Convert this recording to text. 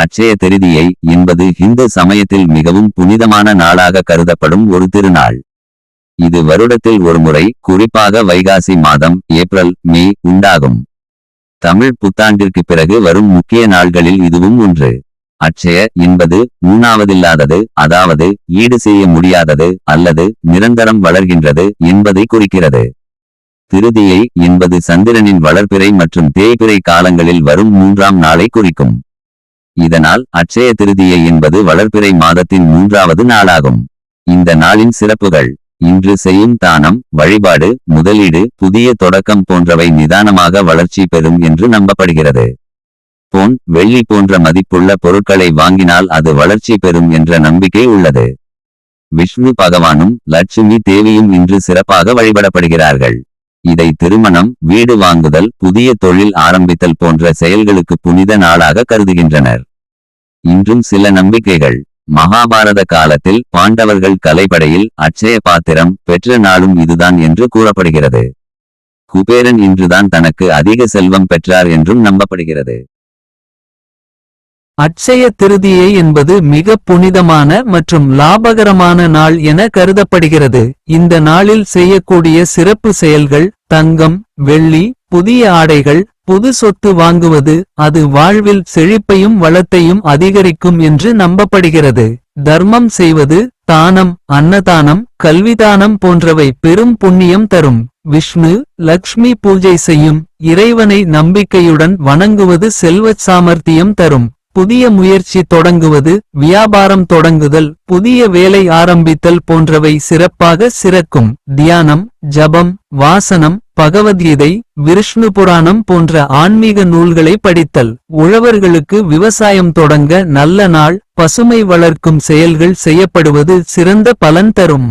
அட்சய திருதியை என்பது இந்து சமயத்தில் மிகவும் புனிதமான நாளாக கருதப்படும் ஒரு திருநாள். இது வருடத்தில் ஒருமுறை, குறிப்பாக வைகாசி மாதம் ஏப்ரல் மே உண்டாகும். தமிழ் புத்தாண்டிற்கு பிறகு வரும் முக்கிய நாள்களில் இதுவும் ஒன்று. அட்சய என்பது ஊனாவதில்லாதது, அதாவது ஈடு செய்ய முடியாதது அல்லது நிரந்தரம் வளர்கின்றது என்பதை குறிக்கிறது. திருதியை என்பது சந்திரனின் வளர்பிறை மற்றும் தேய்பிறை காலங்களில் வரும் 3ஆம் நாளை குறிக்கும். இதனால் அட்சய திருதியை என்பது வளர்பிறை மாதத்தின் 3வது நாளாகும். இந்த நாளின் சிறப்புகள்: இன்று செய்யும் தானம், வழிபாடு, முதலீடு, புதிய தொடக்கம் போன்றவை நிதானமாக வளர்ச்சி பெறும் என்று நம்பப்படுகிறது. பொன், வெள்ளி போன்ற மதிப்புள்ள பொருட்களை வாங்கினால் அது வளர்ச்சி பெறும் என்ற நம்பிக்கை உள்ளது. விஷ்ணு பகவானும் லட்சுமி தேவியும் இன்று சிறப்பாக வழிபடப்படுகிறார்கள். இதை திருமணம், வீடு வாங்குதல், புதிய தொழில் ஆரம்பித்தல் போன்ற செயல்களுக்கு புனித நாளாக கருதுகின்றனர். இன்றும் சில நம்பிக்கைகள்: மகாபாரத காலத்தில் பாண்டவர்கள் கலைப்படையில் அட்சய பாத்திரம் பெற்ற நாளும் இதுதான் என்று கூறப்படுகிறது. குபேரன் இன்றுதான் தனக்கு அதிக செல்வம் பெற்றார் என்றும் நம்பப்படுகிறது. அட்சய திருதியை என்பது மிக புனிதமான மற்றும் லாபகரமான நாள் என கருதப்படுகிறது. இந்த நாளில் செய்யக்கூடிய சிறப்பு செயல்கள்: தங்கம், வெள்ளி, புதிய ஆடைகள், புது சொத்து வாங்குவது. அது வாழ்வில் செழிப்பையும் வளத்தையும் அதிகரிக்கும் என்று நம்பப்படுகிறது. தர்மம் செய்வது, தானம், அன்னதானம், கல்விதானம் போன்றவை பெரும் புண்ணியம் தரும். விஷ்ணு, லக்ஷ்மி பூஜை செய்யும் இறைவனை நம்பிக்கையுடன் வணங்குவது செல்வச் சாமர்த்தியம் தரும். புதிய முயற்சி தொடங்குவது, வியாபாரம் தொடங்குதல், புதிய வேலை ஆரம்பித்தல் போன்றவை சிறப்பாக சிறக்கும். தியானம், ஜபம், வாசனம், பகவத்கீதை, விஷ்ணு புராணம் போன்ற ஆன்மீக நூல்களை படித்தல். உழவர்களுக்கு விவசாயம் தொடங்க நல்ல நாள். பசுமை வளர்க்கும் செயல்கள் செய்யப்படுவது சிறந்த பலன் தரும்.